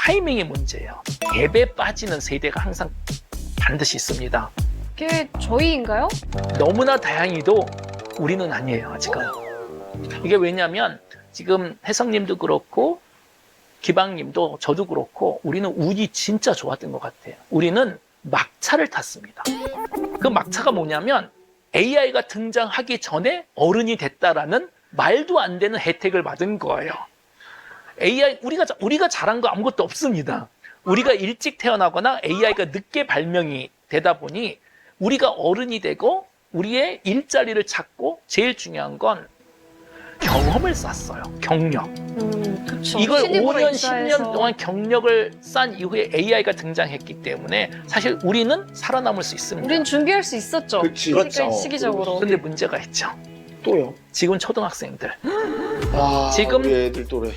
타이밍의 문제예요. 갭에 빠지는 세대가 항상 반드시 있습니다. 그게 저희인가요? 너무나 다행히도 우리는 아니에요, 아직은. 이게 왜냐면 지금 혜성님도 그렇고 기방님도 저도 그렇고 우리는 운이 진짜 좋았던 것 같아요. 우리는 막차를 탔습니다. 그 막차가 뭐냐면 AI가 등장하기 전에 어른이 됐다라는 말도 안 되는 혜택을 받은 거예요. AI, 우리가 잘한 거 아무것도 없습니다. 우리가 일찍 태어나거나 AI가 늦게 발명이 되다 보니 우리가 어른이 되고 우리의 일자리를 찾고 제일 중요한 건 경험을 쌓았어요. 경력. 그쵸. 이걸 신입으로 5년, 입사해서. 10년 동안 경력을 쌓은 이후에 AI가 등장했기 때문에 사실 우리는 살아남을 수 있습니다. 우린 준비할 수 있었죠. 그치. 그렇죠. 시기적으로. 근데 문제가 있죠. 또요? 지금 초등학생들. 아, 지금- 우리 애들 또래.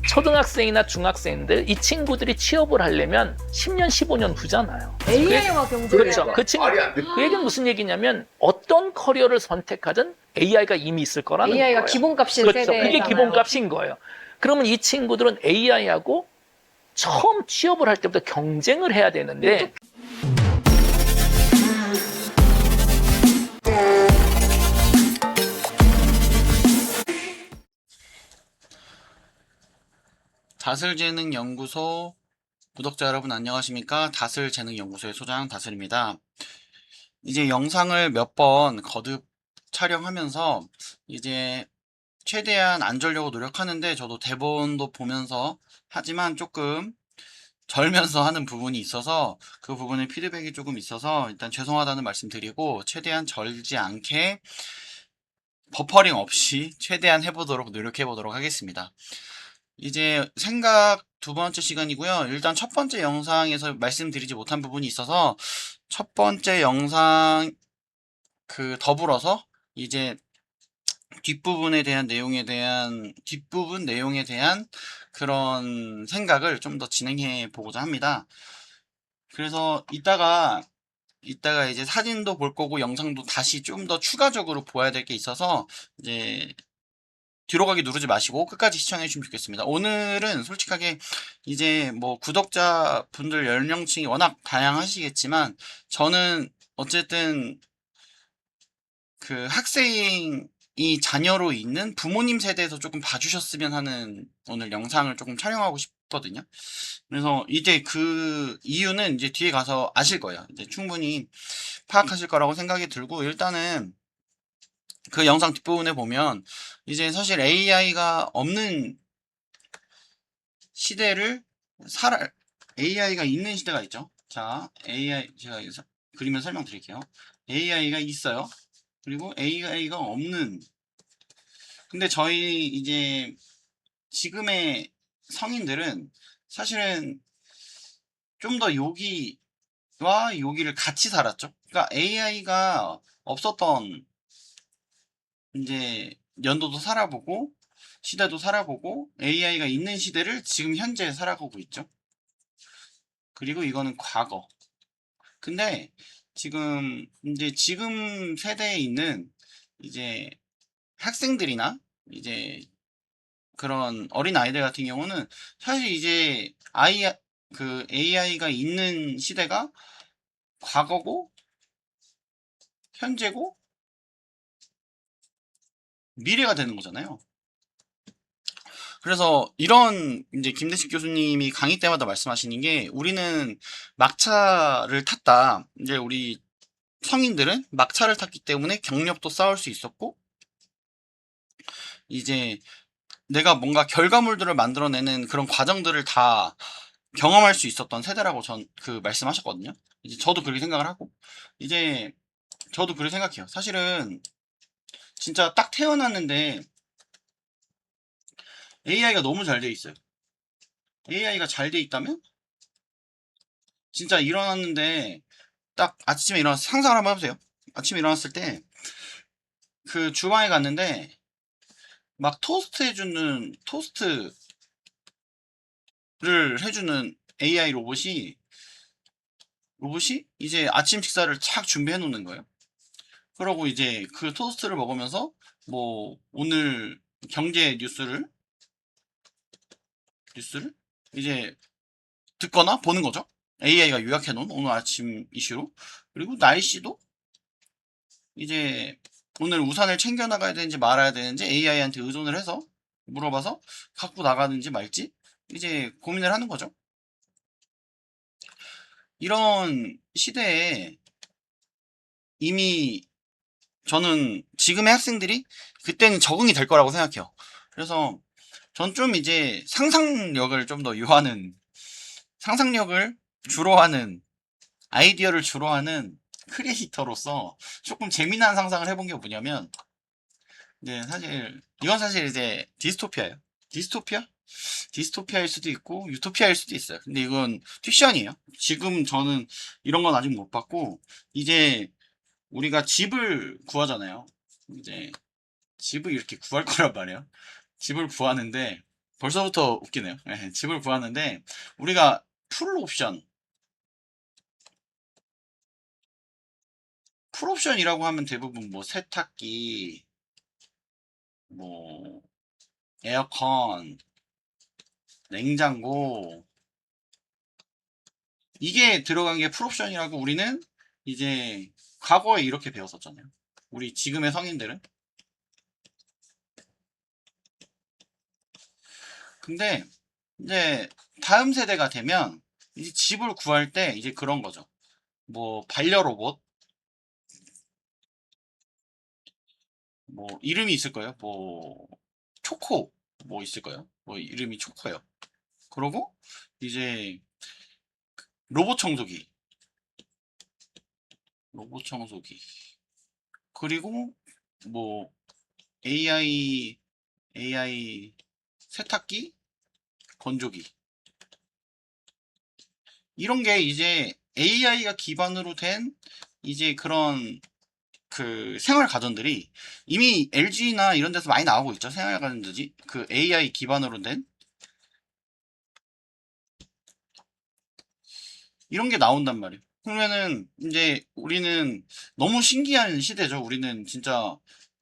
초등학생이나 중학생들, 이 친구들이 취업을 하려면 10년, 15년 후잖아요. AI와 경쟁을 그렇죠. 해야 그 친구, 말이 안 돼. 그 얘기는 무슨 얘기냐면 어떤 커리어를 선택하든 AI가 이미 있을 거라는 AI가 거예요. 기본값인 그렇죠. 세대잖아요. 그게 기본값인 거예요. 그러면 이 친구들은 AI하고 처음 취업을 할 때부터 경쟁을 해야 되는데 다슬재능연구소 구독자 여러분 안녕하십니까? 다슬재능연구소의 소장 다슬입니다. 이제 영상을 몇 번 거듭 촬영하면서 이제 최대한 안 졸려고 노력하는데 저도 대본도 보면서 하지만 조금 절면서 하는 부분이 있어서 그 부분에 피드백이 조금 있어서 일단 죄송하다는 말씀 드리고 최대한 절지 않게 버퍼링 없이 최대한 노력해 보도록 하겠습니다. 이제 생각 두 번째 시간이고요. 일단 첫 번째 영상에서 말씀드리지 못한 부분이 있어서 첫 번째 영상 더불어서 이제 뒷부분 내용에 대한 그런 생각을 좀 더 진행해 보고자 합니다. 그래서 이따가 이제 사진도 볼 거고 영상도 다시 좀 더 추가적으로 보아야 될 게 있어서 이제 뒤로 가기 누르지 마시고 끝까지 시청해 주시면 좋겠습니다. 오늘은 솔직하게 이제 뭐 구독자 분들 연령층이 워낙 다양하시겠지만 저는 어쨌든 그 학생이 자녀로 있는 부모님 세대에서 조금 봐주셨으면 하는 오늘 영상을 조금 촬영하고 싶거든요. 그래서 이제 그 이유는 이제 뒤에 가서 아실 거예요. 이제 충분히 파악하실 거라고 생각이 들고 일단은 그 영상 뒷부분에 보면 이제 사실 AI가 없는 시대를 AI가 있는 시대가 있죠. 자, 제가 그리면 설명드릴게요. AI가 있어요. 그리고 AI가 없는. 근데 저희 이제 지금의 성인들은 사실은 좀 더 여기와 여기를 같이 살았죠. 그러니까 AI가 없었던 이제 연도도 살아보고 시대도 살아보고 AI가 있는 시대를 지금 현재 살아가고 있죠. 그리고 이거는 과거. 근데 지금 세대에 있는 이제 학생들이나 이제 그런 어린 아이들 같은 경우는 사실 이제 AI가 있는 시대가 과거고 현재고 미래가 되는 거잖아요. 그래서 이런 이제 김대식 교수님이 강의 때마다 말씀하시는 게 우리는 막차를 탔다. 이제 우리 성인들은 막차를 탔기 때문에 경력도 쌓을 수 있었고 이제 내가 뭔가 결과물들을 만들어내는 그런 과정들을 다 경험할 수 있었던 세대라고 말씀하셨거든요. 이제 저도 그렇게 생각을 하고 이제 저도 그렇게 생각해요. 사실은 진짜 딱 태어났는데 AI가 너무 잘 돼 있어요. AI가 잘 돼 있다면 진짜 일어났는데 딱 아침에 일어나서 상상을 한번 해보세요. 아침에 일어났을 때 그 주방에 갔는데 막 토스트를 해주는 AI 로봇이 이제 아침 식사를 착 준비해 놓는 거예요. 그러고 이제 그 토스트를 먹으면서 뭐 오늘 경제 뉴스를 이제 듣거나 보는 거죠. AI가 요약해놓은 오늘 아침 이슈로. 그리고 날씨도 이제 오늘 우산을 챙겨 나가야 되는지 말아야 되는지 AI한테 의존을 해서 물어봐서 갖고 나가는지 말지 이제 고민을 하는 거죠. 이런 시대에 이미 저는 지금의 학생들이 그때는 적응이 될 거라고 생각해요. 그래서 전 좀 이제 상상력을 좀 더 요하는, 상상력을 주로 하는, 아이디어를 주로 하는 크리에이터로서 조금 재미난 상상을 해본 게 뭐냐면, 이제 이건 사실 이제 디스토피아예요. 디스토피아? 디스토피아일 수도 있고 유토피아일 수도 있어요. 근데 이건 픽션이에요. 지금 저는 이런 건 아직 못 봤고, 이제 우리가 집을 구하잖아요. 이제 집을 이렇게 구할 거란 말이에요. 집을 구하는데 벌써부터 웃기네요. 네, 집을 구하는데 우리가 풀옵션이라고 하면 대부분 뭐 세탁기, 뭐 에어컨, 냉장고 이게 들어간 게 풀옵션이라고 우리는 이제 과거에 이렇게 배웠었잖아요. 우리 지금의 성인들은. 근데 이제 다음 세대가 되면 이제 집을 구할 때 이제 그런 거죠. 뭐 반려로봇, 뭐 이름이 있을 거예요. 뭐 초코 뭐 있을 거예요. 뭐 이름이 초코예요. 그러고 이제 로봇 청소기, 로봇 청소기. 그리고 뭐 AI 세탁기, 건조기. 이런 게 이제 AI가 기반으로 된 이제 그런 그 생활 가전들이 이미 LG나 이런 데서 많이 나오고 있죠. 생활 가전들이 그 AI 기반으로 된 이런 게 나온단 말이에요. 그러면은 이제 우리는 너무 신기한 시대죠. 우리는 진짜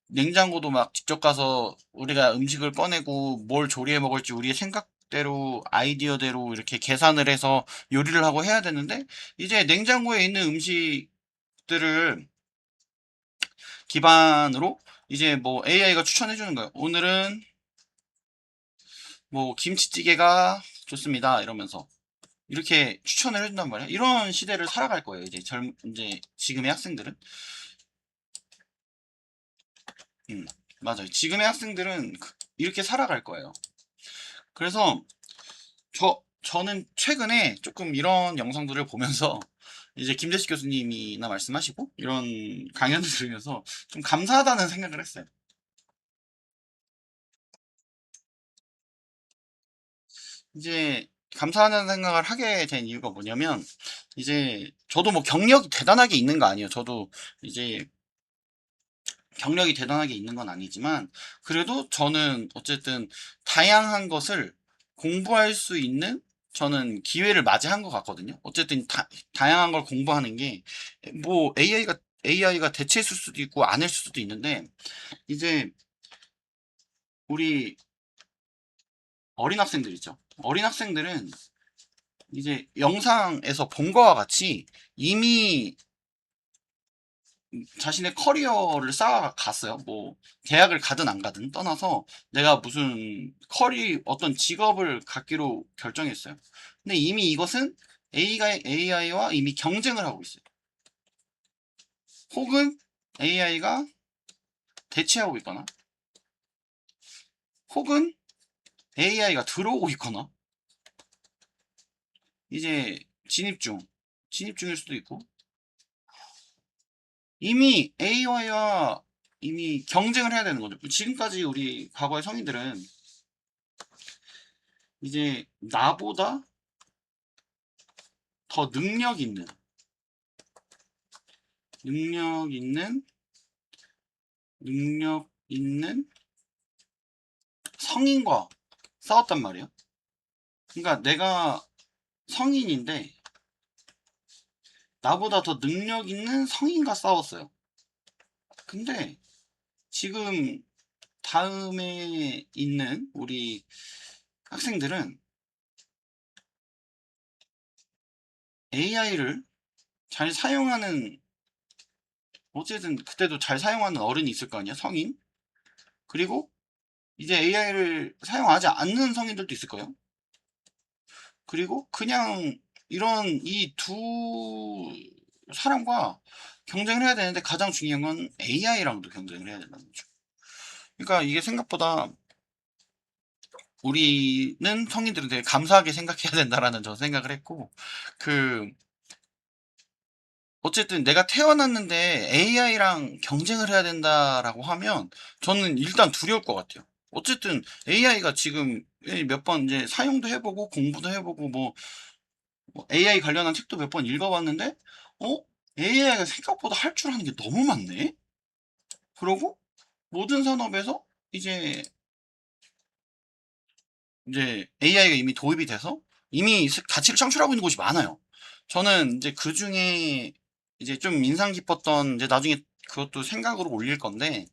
냉장고도 막 직접 가서 우리가 음식을 꺼내고 뭘 조리해 먹을지 우리의 생각대로 아이디어대로 이렇게 계산을 해서 요리를 하고 해야 되는데 이제 냉장고에 있는 음식들을 기반으로 이제 뭐 AI가 추천해 주는 거예요. 오늘은 뭐 김치찌개가 좋습니다. 이러면서 이렇게 추천을 해준단 말이야. 이런 시대를 살아갈 거예요. 이제 지금의 학생들은. 음, 맞아요. 지금의 학생들은 이렇게 살아갈 거예요. 그래서 저는 최근에 조금 이런 영상들을 보면서 이제 김재식 교수님이나 말씀하시고 이런 강연을 들으면서 좀 감사하다는 생각을 했어요. 이제 감사하다는 생각을 하게 된 이유가 뭐냐면 이제 저도 뭐 경력이 대단하게 있는 거 아니에요. 저도 이제 경력이 대단하게 있는 건 아니지만 그래도 저는 어쨌든 다양한 것을 공부할 수 있는 저는 기회를 맞이한 것 같거든요. 어쨌든 다양한 걸 공부하는 게 뭐 AI가 대체했을 수도 있고 안 했을 수도 있는데 이제 우리 어린 학생들 있죠. 어린 학생들은 이제 영상에서 본 거와 같이 이미 자신의 커리어를 쌓아갔어요. 뭐 대학을 가든 안 가든 떠나서 내가 무슨 어떤 직업을 갖기로 결정했어요. 근데 이미 이것은 AI와 이미 경쟁을 하고 있어요. 혹은 AI가 대체하고 있거나 혹은 AI가 들어오고 있거나 이제 진입 중일 수도 있고 이미 AI와 이미 경쟁을 해야 되는 거죠. 지금까지 우리 과거의 성인들은 이제 나보다 더 능력 있는 성인과 싸웠단 말이에요. 그러니까 내가 성인인데 나보다 더 능력 있는 성인과 싸웠어요. 근데 지금 다음에 있는 우리 학생들은 AI를 잘 사용하는, 어쨌든 그때도 잘 사용하는 어른이 있을 거 아니야, 성인. 그리고 이제 AI를 사용하지 않는 성인들도 있을 거예요. 그리고 그냥 이런 이 두 사람과 경쟁을 해야 되는데, 가장 중요한 건 AI랑도 경쟁을 해야 된다는 거죠. 그러니까 이게 생각보다 우리는 성인들은 되게 감사하게 생각해야 된다라는 저 생각을 했고, 그 어쨌든 내가 태어났는데 AI랑 경쟁을 해야 된다라고 하면 저는 일단 두려울 것 같아요. 어쨌든 AI가 지금 몇 번 이제 사용도 해보고 공부도 해보고 뭐 AI 관련한 책도 몇 번 읽어봤는데, AI가 생각보다 할 줄 아는 게 너무 많네? 그러고 모든 산업에서 이제 AI가 이미 도입이 돼서 이미 가치를 창출하고 있는 곳이 많아요. 저는 이제 그 중에 이제 좀 인상 깊었던, 이제 나중에 그것도 생각으로 올릴 건데,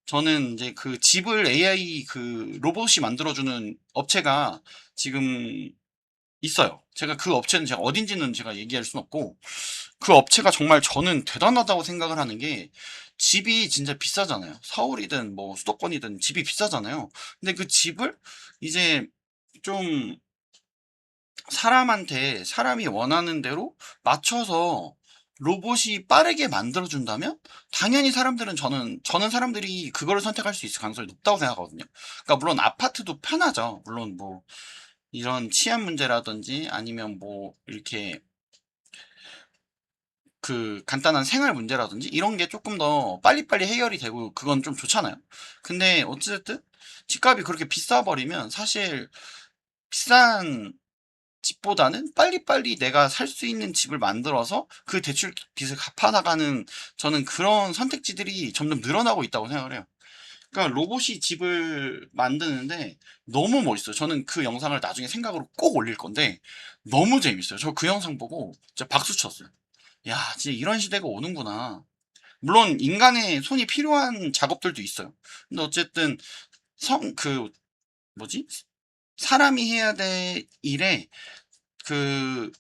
저는 이제 그 집을 AI 그 로봇이 만들어주는 업체가 지금 있어요. 제가 그 업체는 제가 어딘지는 제가 얘기할 순 없고, 그 업체가 정말 저는 대단하다고 생각을 하는 게, 집이 진짜 비싸잖아요. 서울이든 뭐 수도권이든 집이 비싸잖아요. 근데 그 집을 이제 좀 사람한테 사람이 원하는 대로 맞춰서 로봇이 빠르게 만들어준다면 당연히 사람들은, 저는 사람들이 그거를 선택할 수 있을 가능성이 높다고 생각하거든요. 그러니까 물론 아파트도 편하죠. 물론 뭐 이런 치안 문제라든지 아니면 뭐 이렇게 그 간단한 생활 문제라든지 이런 게 조금 더 빨리빨리 해결이 되고 그건 좀 좋잖아요. 근데 어쨌든 집값이 그렇게 비싸 버리면 사실 비싼 집보다는 빨리빨리 내가 살 수 있는 집을 만들어서 그 대출 빚을 갚아나가는, 저는 그런 선택지들이 점점 늘어나고 있다고 생각을 해요. 그러니까 로봇이 집을 만드는데 너무 멋있어요. 저는 그 영상을 나중에 생각으로 꼭 올릴 건데 너무 재밌어요. 저 그 영상 보고 진짜 박수 쳤어요. 야, 진짜 이런 시대가 오는구나. 물론 인간의 손이 필요한 작업들도 있어요. 근데 어쨌든 그 뭐지? 사람이 해야 될 일에 그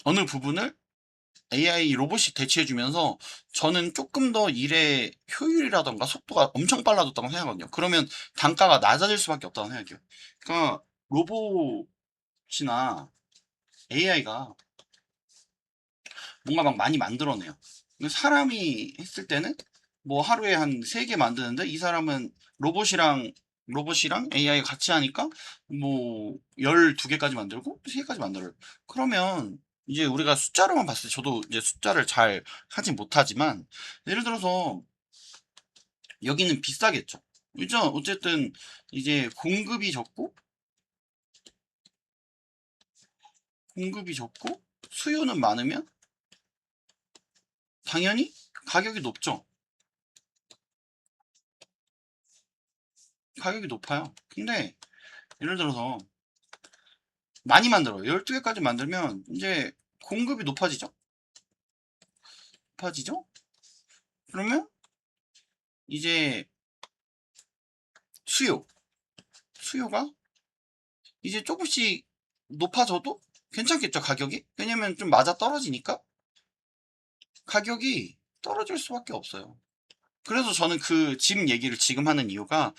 어느 부분을 AI 로봇이 대체해주면서 저는 조금 더 일의 효율이라던가 속도가 엄청 빨라졌다고 생각하거든요. 그러면 단가가 낮아질 수밖에 없다고 생각해요. 그러니까 로봇이나 AI가 뭔가 막 많이 만들어내요. 근데 사람이 했을 때는 뭐 하루에 한 3개 만드는데, 이 사람은 로봇이랑 AI 같이 하니까 뭐 12개까지 만들고 3개까지 만들어요. 그러면 이제 우리가 숫자로만 봤을 때, 저도 이제 숫자를 잘 하진 못하지만 예를 들어서 여기는 비싸겠죠. 그죠? 어쨌든 이제 공급이 적고 수요는 많으면 당연히 가격이 높죠. 가격이 높아요. 근데 예를 들어서 많이 만들어요. 12개까지 만들면 이제 공급이 높아지죠? 그러면 이제 수요가 이제 조금씩 높아져도 괜찮겠죠, 가격이? 왜냐면 좀 맞아 떨어지니까 가격이 떨어질 수밖에 없어요. 그래서 저는 그 집 얘기를 지금 하는 이유가,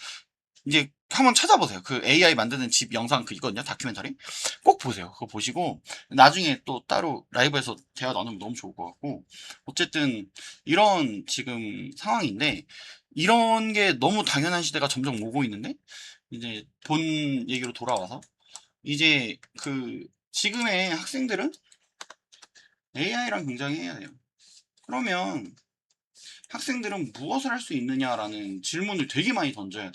이제 한번 찾아보세요. 그 AI 만드는 집 영상 그 있거든요. 다큐멘터리. 꼭 보세요. 그거 보시고 나중에 또 따로 라이브에서 대화 나누면 너무 좋을 것 같고, 어쨌든 이런 지금 상황인데, 이런 게 너무 당연한 시대가 점점 오고 있는데, 이제 본 얘기로 돌아와서 이제 그 지금의 학생들은 AI랑 경쟁해야 돼요. 그러면 학생들은 무엇을 할 수 있느냐라는 질문을 되게 많이 던져야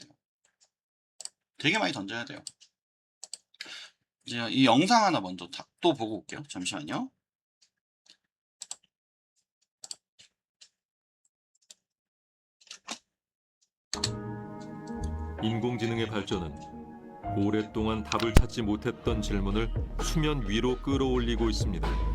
돼요. 이제 이 영상 하나 먼저 또 보고 올게요. 잠시만요. 인공지능의 발전은 오랫동안 답을 찾지 못했던 질문을 수면 위로 끌어올리고 있습니다.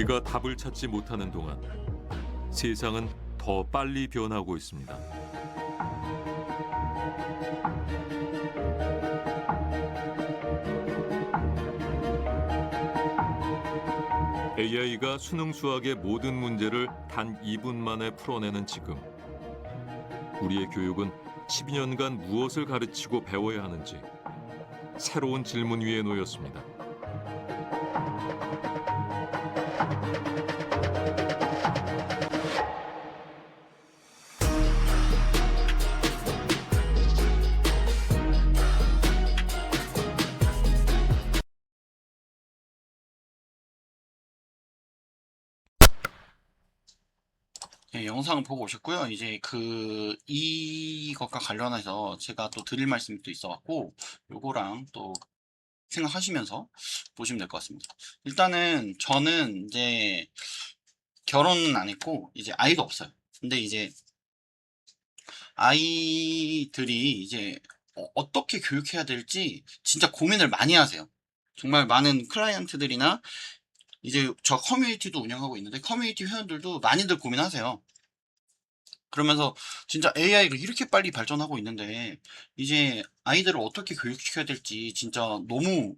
우리가 답을 찾지 못하는 동안 세상은 더 빨리 변하고 있습니다. AI가 수능 수학의 모든 문제를 단 2분 만에 풀어내는 지금, 우리의 교육은 12년간 무엇을 가르치고 배워야 하는지 새로운 질문 위에 놓였습니다. 네, 영상 보고 오셨고요. 이제 이것과 관련해서 제가 또 드릴 말씀이 또 있어갖고, 요거랑 또 생각하시면서 보시면 될 것 같습니다. 일단은 저는 이제 결혼은 안 했고, 이제 아이도 없어요. 근데 이제 아이들이 이제 어떻게 교육해야 될지 진짜 고민을 많이 하세요. 정말 많은 클라이언트들이나 이제 저 커뮤니티도 운영하고 있는데 커뮤니티 회원들도 많이들 고민하세요. 그러면서 진짜 AI가 이렇게 빨리 발전하고 있는데 이제 아이들을 어떻게 교육시켜야 될지 진짜 너무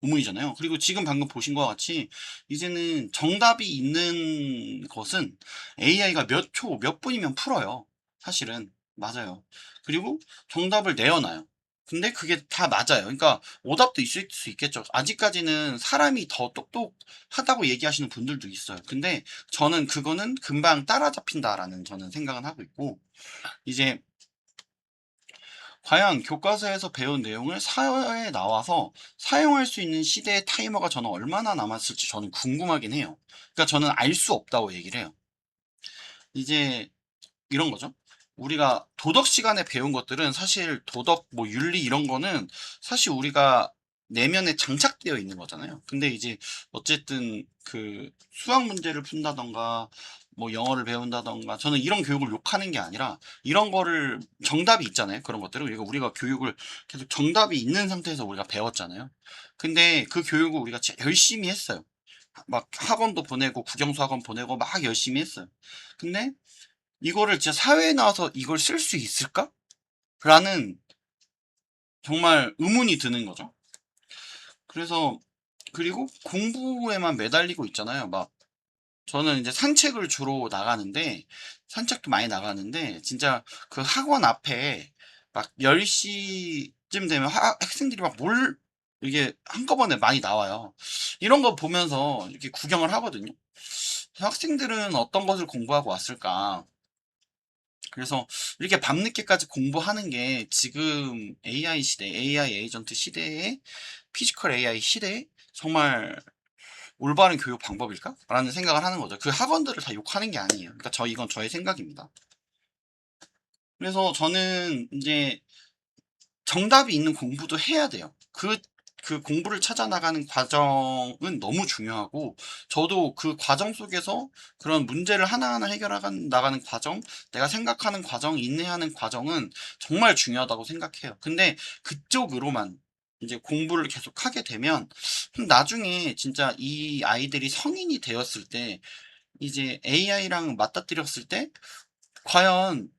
의문이잖아요. 그리고 지금 방금 보신 것 같이 이제는 정답이 있는 것은 AI가 몇 초, 몇 분이면 풀어요. 사실은. 맞아요. 그리고 정답을 내어놔요. 근데 그게 다 맞아요. 그러니까 오답도 있을 수 있겠죠. 아직까지는 사람이 더 똑똑하다고 얘기하시는 분들도 있어요. 근데 저는 그거는 금방 따라잡힌다라는 저는 생각은 하고 있고, 이제 과연 교과서에서 배운 내용을 사회에 나와서 사용할 수 있는 시대의 타이머가 저는 얼마나 남았을지 저는 궁금하긴 해요. 그러니까 저는 알 수 없다고 얘기를 해요. 이제 이런 거죠. 우리가 도덕 시간에 배운 것들은 사실 도덕, 뭐 윤리 이런 거는 사실 우리가 내면에 장착되어 있는 거잖아요. 근데 이제 어쨌든 그 수학 문제를 푼다던가 뭐 영어를 배운다던가 저는 이런 교육을 욕하는 게 아니라 이런 거를 정답이 있잖아요. 그런 것들을 우리가 교육을 계속 정답이 있는 상태에서 우리가 배웠잖아요. 근데 그 교육을 우리가 열심히 했어요. 막 학원도 보내고 국영수 학원 보내고 막 열심히 했어요. 근데 이거를 진짜 사회에 나와서 이걸 쓸 수 있을까? 라는 정말 의문이 드는 거죠. 그래서 그리고 공부에만 매달리고 있잖아요. 막 저는 이제 산책을 주로 나가는데 산책도 많이 나가는데 진짜 그 학원 앞에 막 10시쯤 되면 학생들이 막 이게 한꺼번에 많이 나와요. 이런 거 보면서 이렇게 구경을 하거든요. 학생들은 어떤 것을 공부하고 왔을까? 그래서 이렇게 밤늦게까지 공부하는 게 지금 AI 시대, AI 에이전트 시대에 피지컬 AI 시대에 정말 올바른 교육 방법일까? 라는 생각을 하는 거죠. 그 학원들을 다 욕하는 게 아니에요. 그러니까 이건 저의 생각입니다. 그래서 저는 이제 정답이 있는 공부도 해야 돼요. 그 공부를 찾아 나가는 과정은 너무 중요하고, 저도 그 과정 속에서 그런 문제를 하나하나 나가는 과정, 내가 생각하는 과정, 인내하는 과정은 정말 중요하다고 생각해요. 근데 그쪽으로만 이제 공부를 계속 하게 되면 나중에 진짜 이 아이들이 성인이 되었을 때 이제 AI랑 맞닥뜨렸을 때 과연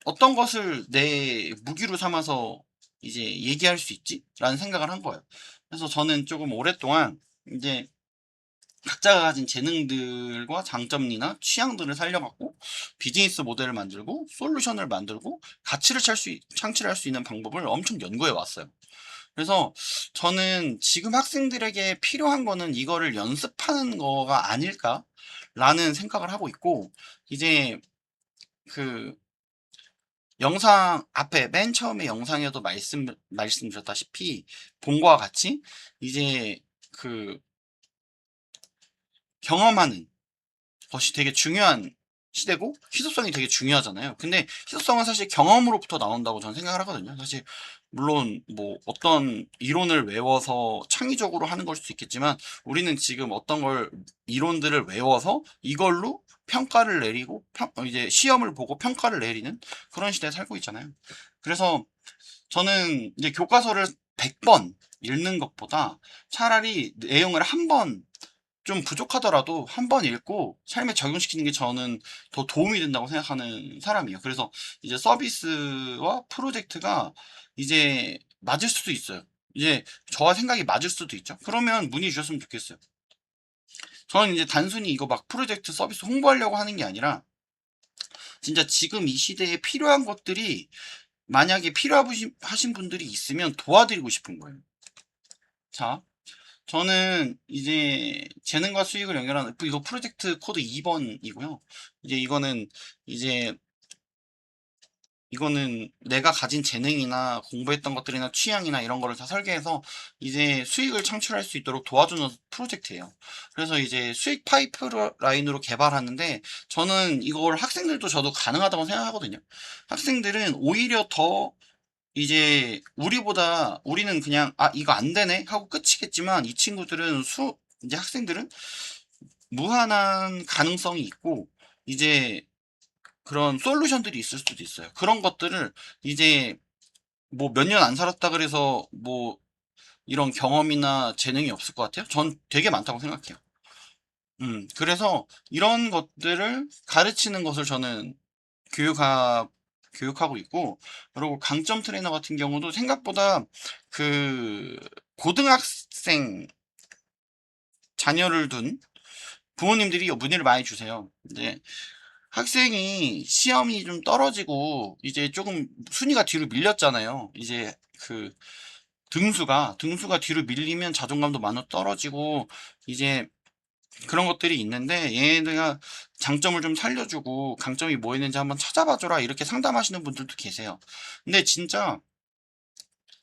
어떤 것을 내 무기로 삼아서 이제 얘기할 수 있지? 라는 생각을 한 거예요. 그래서 저는 조금 오랫동안 이제 각자가 가진 재능들과 장점이나 취향들을 살려갖고 비즈니스 모델을 만들고 솔루션을 만들고 가치를 창출할 수 있는 방법을 엄청 연구해 왔어요. 그래서 저는 지금 학생들에게 필요한 거는 이거를 연습하는 거가 아닐까라는 생각을 하고 있고, 이제 그 영상 앞에 맨 처음에 영상에도 말씀드렸다시피 본거와 같이 이제 그 경험하는 것이 되게 중요한 시대고 희소성이 되게 중요하잖아요. 근데 희소성은 사실 경험으로부터 나온다고 저는 생각을 하거든요. 사실 물론 뭐 어떤 이론을 외워서 창의적으로 하는 걸 수도 있겠지만 우리는 지금 어떤 걸 이론들을 외워서 이걸로 평가를 내리고 이제 시험을 보고 평가를 내리는 그런 시대에 살고 있잖아요. 그래서 저는 이제 교과서를 100번 읽는 것보다 차라리 내용을 한 번 좀 부족하더라도 한 번 읽고 삶에 적용시키는 게 저는 더 도움이 된다고 생각하는 사람이에요. 그래서 이제 서비스와 프로젝트가 이제 맞을 수도 있어요. 이제 저와 생각이 맞을 수도 있죠. 그러면 문의 주셨으면 좋겠어요. 저는 이제 단순히 이거 막 프로젝트 서비스 홍보하려고 하는 게 아니라 진짜 지금 이 시대에 필요한 것들이 만약에 필요하신 분들이 있으면 도와드리고 싶은 거예요. 자, 저는 이제 재능과 수익을 연결하는 이거 프로젝트 코드 2번이고요. 이제 이거는 내가 가진 재능이나 공부했던 것들이나 취향이나 이런 거를 다 설계해서 이제 수익을 창출할 수 있도록 도와주는 프로젝트예요. 그래서 이제 수익 파이프라인으로 개발하는데 저는 이걸 학생들도 저도 가능하다고 생각하거든요. 학생들은 오히려 더 이제 우리는 그냥 이거 안 되네 하고 끝이겠지만 이 친구들은 이제 학생들은 무한한 가능성이 있고 이제 그런 솔루션들이 있을 수도 있어요. 그런 것들을 이제 뭐 몇 년 안 살았다 그래서 뭐 이런 경험이나 재능이 없을 것 같아요. 전 되게 많다고 생각해요. 그래서 이런 것들을 가르치는 것을 저는 교육하고 있고, 그리고 강점 트레이너 같은 경우도 생각보다 그 고등학생 자녀를 둔 부모님들이 문의를 많이 주세요. 이제 학생이 시험이 좀 떨어지고 이제 조금 순위가 뒤로 밀렸잖아요. 이제 그 등수가 뒤로 밀리면 자존감도 많이 떨어지고 이제 그런 것들이 있는데 얘네가 장점을 좀 살려주고 강점이 뭐 있는지 한번 찾아봐줘라 이렇게 상담하시는 분들도 계세요. 근데 진짜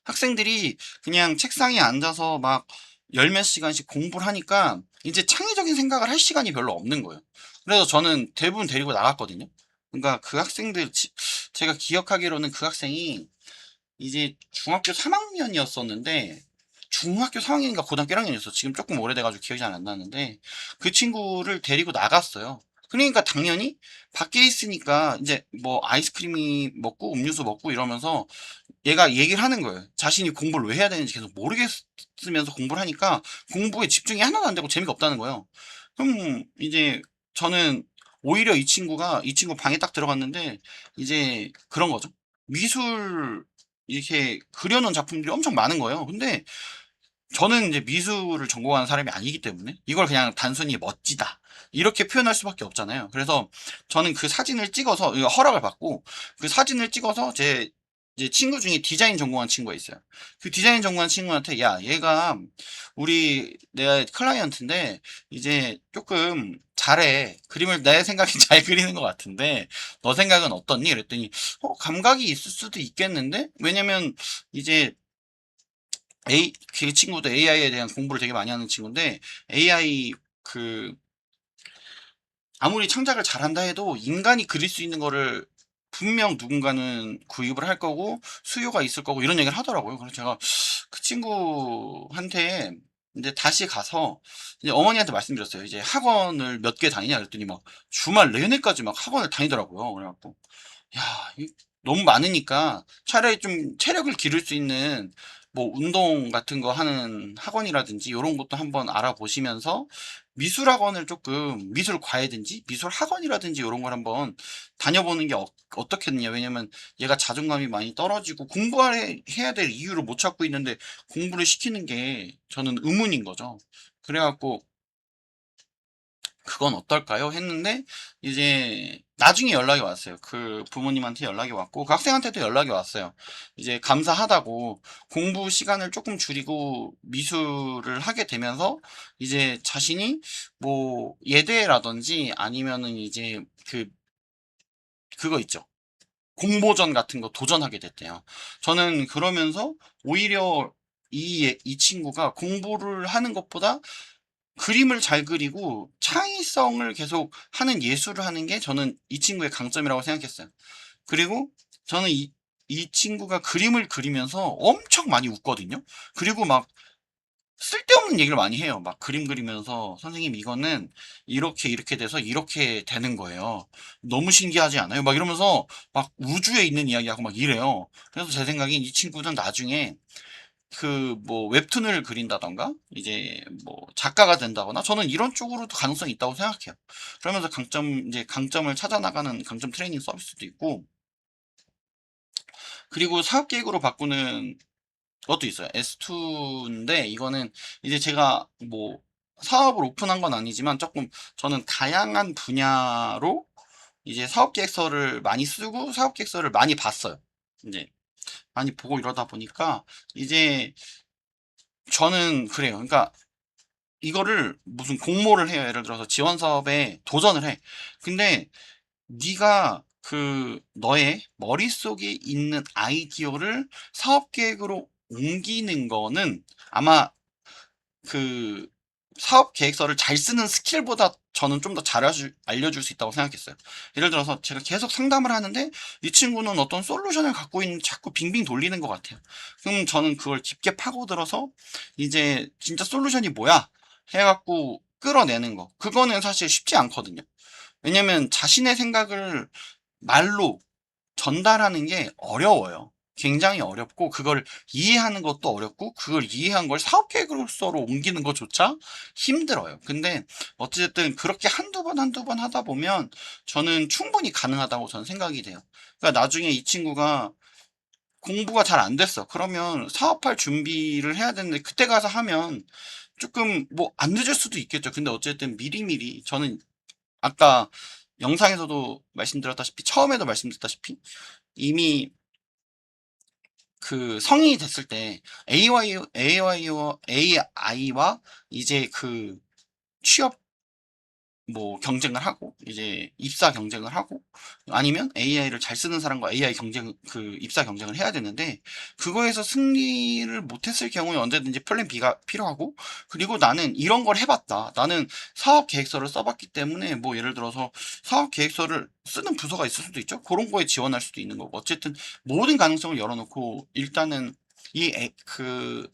학생들이 그냥 책상에 앉아서 막 열 몇 시간씩 공부를 하니까 이제 창의적인 생각을 할 시간이 별로 없는 거예요. 그래서 저는 대부분 데리고 나갔거든요. 그러니까 그 학생들 제가 기억하기로는 그 학생이 이제 중학교 3학년이었었는데 중학교 3학년인가 고등학교 1학년이었어. 지금 조금 오래돼가지고 기억이 잘 안 나는데 그 친구를 데리고 나갔어요. 그러니까 당연히 밖에 있으니까 이제 뭐 아이스크림이 먹고 음료수 먹고 이러면서 얘가 얘기를 하는 거예요. 자신이 공부를 왜 해야 되는지 계속 모르겠으면서 공부를 하니까 공부에 집중이 하나도 안 되고 재미가 없다는 거예요. 그럼 이제 저는 오히려 이 친구 방에 딱 들어갔는데 이제 그런 거죠. 미술 이렇게 그려놓은 작품들이 엄청 많은 거예요. 근데 저는 이제 미술을 전공하는 사람이 아니기 때문에 이걸 그냥 단순히 멋지다 이렇게 표현할 수밖에 없잖아요. 그래서 저는 그 사진을 찍어서 허락을 받고 그 사진을 찍어서 제 이제 친구 중에 디자인 전공한 친구가 있어요. 그 디자인 전공한 친구한테 얘가 내가 클라이언트인데 이제 조금 잘해. 그림을 내 생각엔 잘 그리는 것 같은데 너 생각은 어떻니? 그랬더니 감각이 있을 수도 있겠는데? 왜냐면 이제 그 친구도 AI에 대한 공부를 되게 많이 하는 친구인데 AI 아무리 창작을 잘한다 해도 인간이 그릴 수 있는 거를 분명 누군가는 구입을 할 거고 수요가 있을 거고 이런 얘기를 하더라고요. 그래서 제가 그 친구한테 이제 다시 가서 이제 어머니한테 말씀드렸어요. 이제 학원을 몇 개 다니냐 그랬더니 막 주말 내내까지 막 학원을 다니더라고요. 그래갖고 너무 많으니까 차라리 좀 체력을 기를 수 있는 뭐 운동 같은 거 하는 학원이라든지 이런 것도 한번 알아보시면서 미술 학원을 조금 미술 과외든지 미술 학원이라든지 이런 걸 한번 다녀보는 게 어떻겠느냐. 왜냐면 얘가 자존감이 많이 떨어지고 해야 될 이유를 못 찾고 있는데 공부를 시키는 게 저는 의문인 거죠. 그래갖고 그건 어떨까요? 했는데 이제 나중에 연락이 왔어요. 그 부모님한테 연락이 왔고 그 학생한테도 연락이 왔어요. 이제 감사하다고 공부 시간을 조금 줄이고 미술을 하게 되면서 이제 자신이 뭐 예대라든지 아니면은 이제 그거 있죠. 공모전 같은 거 도전하게 됐대요. 저는 그러면서 오히려 이 친구가 공부를 하는 것보다 그림을 잘 그리고 창의성을 계속 하는 예술을 하는 게 저는 이 친구의 강점이라고 생각했어요. 그리고 저는 이 친구가 그림을 그리면서 엄청 많이 웃거든요. 그리고 막 쓸데없는 얘기를 많이 해요. 막 그림 그리면서 선생님 이거는 이렇게 돼서 이렇게 되는 거예요. 너무 신기하지 않아요? 막 이러면서 막 우주에 있는 이야기하고 막 이래요. 그래서 제 생각엔 이 친구는 나중에 그 뭐 웹툰을 그린다던가 이제 뭐 작가가 된다거나 저는 이런 쪽으로도 가능성이 있다고 생각해요. 그러면서 강점을 찾아 나가는 강점 트레이닝 서비스도 있고 그리고 사업 계획으로 바꾸는 것도 있어요. S2인데 이거는 이제 제가 뭐 사업을 오픈한 건 아니지만 조금 저는 다양한 분야로 이제 사업 계획서를 많이 쓰고 사업 계획서를 많이 봤어요. 이제 많이 보고 이러다 보니까 이제 저는 그래요. 그러니까 이거를 무슨 공모를 해요. 예를 들어서 지원 사업에 도전을 해. 근데 네가 그 너의 머릿속에 있는 아이디어를 사업 계획으로 옮기는 거는 아마 그 사업 계획서를 잘 쓰는 스킬보다 저는 좀 더 잘 알려줄 수 있다고 생각했어요. 예를 들어서 제가 계속 상담을 하는데 이 친구는 어떤 솔루션을 갖고 있는 자꾸 빙빙 돌리는 것 같아요. 그럼 저는 그걸 깊게 파고들어서 이제 진짜 솔루션이 뭐야 해갖고 끌어내는 거. 그거는 사실 쉽지 않거든요. 왜냐면 자신의 생각을 말로 전달하는 게 어려워요. 굉장히 어렵고 그걸 이해하는 것도 어렵고 그걸 이해한 걸 사업 계획으로서로 옮기는 것조차 힘들어요. 근데 어쨌든 그렇게 한두 번 하다 보면 저는 충분히 가능하다고 저는 생각이 돼요. 그러니까 나중에 이 친구가 공부가 잘 안 됐어. 그러면 사업할 준비를 해야 되는데 그때 가서 하면 조금 뭐 안 늦을 수도 있겠죠. 근데 어쨌든 미리미리 저는 아까 영상에서도 말씀드렸다시피 처음에도 말씀드렸다시피 이미 그 성인이 됐을 때 AI와 이제 그 취업 뭐 경쟁을 하고 이제 입사 경쟁을 하고 아니면 AI를 잘 쓰는 사람과 AI 경쟁 그 입사 경쟁을 해야 되는데 그거에서 승리를 못했을 경우에 언제든지 플랜 B가 필요하고 그리고 나는 이런 걸 해봤다. 나는 사업 계획서를 써봤기 때문에 뭐 예를 들어서 사업 계획서를 쓰는 부서가 있을 수도 있죠. 그런 거에 지원할 수도 있는 거고 어쨌든 모든 가능성을 열어놓고 일단은 그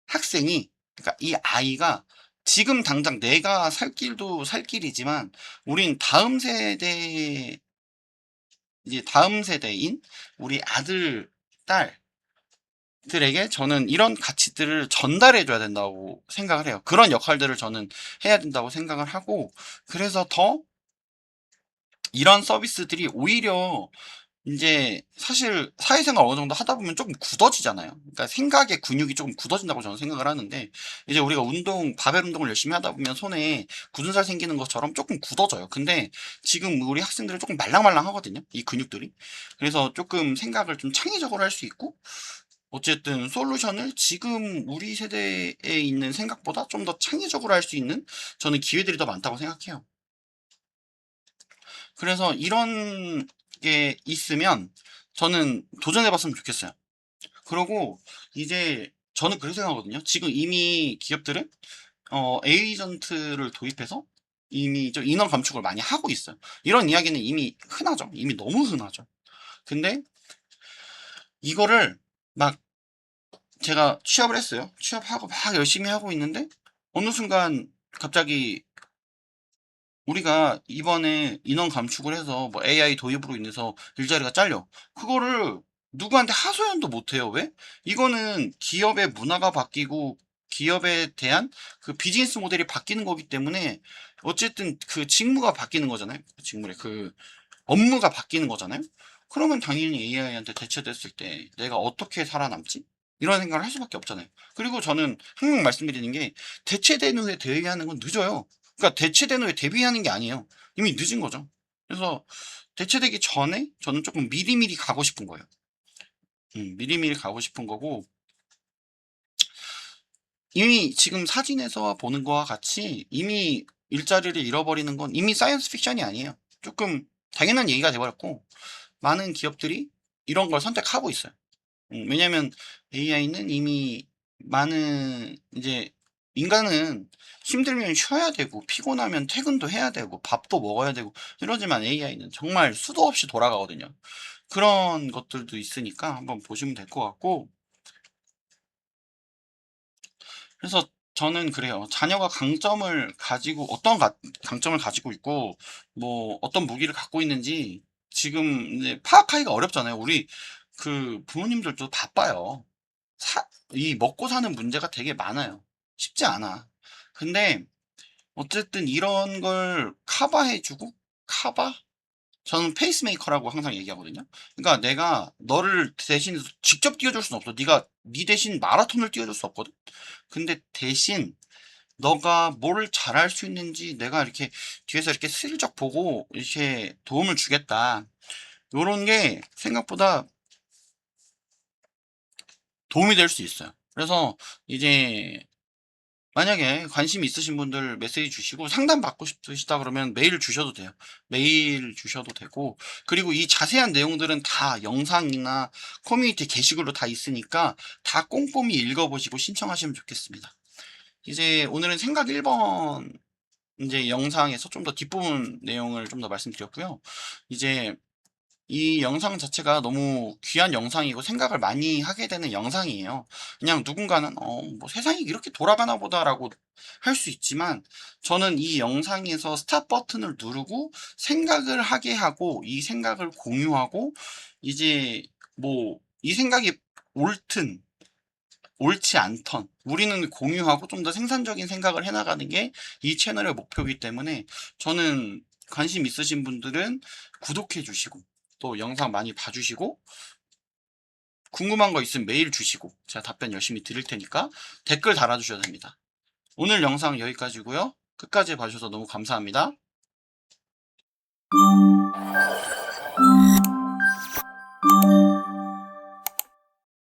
학생이 그러니까 이 아이가 지금 당장 내가 살 길도 살 길이지만 우린 다음 세대인 우리 아들, 딸들에게 저는 이런 가치들을 전달해 줘야 된다고 생각을 해요. 그런 역할들을 저는 해야 된다고 생각을 하고 그래서 더 이런 서비스들이 오히려 이제 사실 사회생활 어느 정도 하다 보면 조금 굳어지잖아요. 그러니까 생각의 근육이 조금 굳어진다고 저는 생각을 하는데 이제 우리가 바벨 운동을 열심히 하다 보면 손에 굳은 살 생기는 것처럼 조금 굳어져요. 근데 지금 우리 학생들은 조금 말랑말랑하거든요. 이 근육들이. 그래서 조금 생각을 좀 창의적으로 할 수 있고 어쨌든 솔루션을 지금 우리 세대에 있는 생각보다 좀 더 창의적으로 할 수 있는 저는 기회들이 더 많다고 생각해요. 그래서 이런 게 있으면 저는 도전해봤으면 좋겠어요. 그리고 이제 저는 그렇게 생각하거든요. 지금 이미 기업들은 에이전트를 도입해서 이미 좀 인원 감축을 많이 하고 있어요. 이런 이야기는 이미 흔하죠. 이미 너무 흔하죠. 근데 이거를 막 제가 취업을 했어요. 취업하고 막 열심히 하고 있는데 어느 순간 갑자기 우리가 이번에 인원 감축을 해서 뭐 AI 도입으로 인해서 일자리가 잘려. 그거를 누구한테 하소연도 못 해요. 왜? 이거는 기업의 문화가 바뀌고 기업에 대한 그 비즈니스 모델이 바뀌는 거기 때문에 어쨌든 그 직무가 바뀌는 거잖아요. 그 업무가 바뀌는 거잖아요. 그러면 당연히 AI한테 대체됐을 때 내가 어떻게 살아남지? 이런 생각을 할 수밖에 없잖아요. 그리고 저는 항상 말씀드리는 게 대체된 후에 대비하는 건 늦어요. 그러니까 대체된 후에 대비하는 게 아니에요. 이미 늦은 거죠. 그래서 대체되기 전에 저는 조금 미리미리 가고 싶은 거예요. 미리미리 가고 싶은 거고 이미 지금 사진에서 보는 거와 같이 이미 일자리를 잃어버리는 건 이미 사이언스 픽션이 아니에요. 조금 당연한 얘기가 돼버렸고 많은 기업들이 이런 걸 선택하고 있어요. 왜냐면 AI는 이미 많은 이제 인간은 힘들면 쉬어야 되고 피곤하면 퇴근도 해야 되고 밥도 먹어야 되고 이러지만 AI는 정말 수도 없이 돌아가거든요. 그런 것들도 있으니까 한번 보시면 될 것 같고 그래서 저는 그래요. 자녀가 강점을 가지고 강점을 가지고 있고 뭐 어떤 무기를 갖고 있는지 지금 이제 파악하기가 어렵잖아요. 우리 그 부모님들도 바빠요. 이 먹고 사는 문제가 되게 많아요. 쉽지 않아. 근데 어쨌든 이런 걸 커버해주고, 커버? 저는 페이스메이커라고 항상 얘기하거든요. 그러니까 내가 너를 대신 직접 띄워줄 수는 없어. 네 대신 마라톤을 띄워줄 수 없거든. 근데 대신 너가 뭘 잘할 수 있는지 내가 이렇게 뒤에서 이렇게 슬쩍 보고 이렇게 도움을 주겠다. 요런 게 생각보다 도움이 될 수 있어요. 그래서 이제 만약에 관심이 있으신 분들 메시지 주시고 상담 받고 싶으시다 그러면 메일 주셔도 돼요. 메일 주셔도 되고, 그리고 이 자세한 내용들은 다 영상이나 커뮤니티 게시글로 다 있으니까 다 꼼꼼히 읽어보시고 신청하시면 좋겠습니다. 이제 오늘은 생각 1번 이제 영상에서 좀 더 뒷부분 내용을 좀 더 말씀드렸고요. 이제 이 영상 자체가 너무 귀한 영상이고 생각을 많이 하게 되는 영상이에요. 그냥 누군가는 뭐 세상이 이렇게 돌아가나 보다라고 할 수 있지만, 저는 이 영상에서 스탑 버튼을 누르고 생각을 하게 하고 이 생각을 공유하고, 이제 뭐 이 생각이 옳든 옳지 않던 우리는 공유하고 좀 더 생산적인 생각을 해나가는 게 이 채널의 목표이기 때문에, 저는 관심 있으신 분들은 구독해 주시고 또 영상 많이 봐주시고, 궁금한 거 있으면 메일 주시고 제가 답변 열심히 드릴 테니까 댓글 달아주셔도 됩니다. 오늘 영상 여기까지고요. 끝까지 봐주셔서 너무 감사합니다.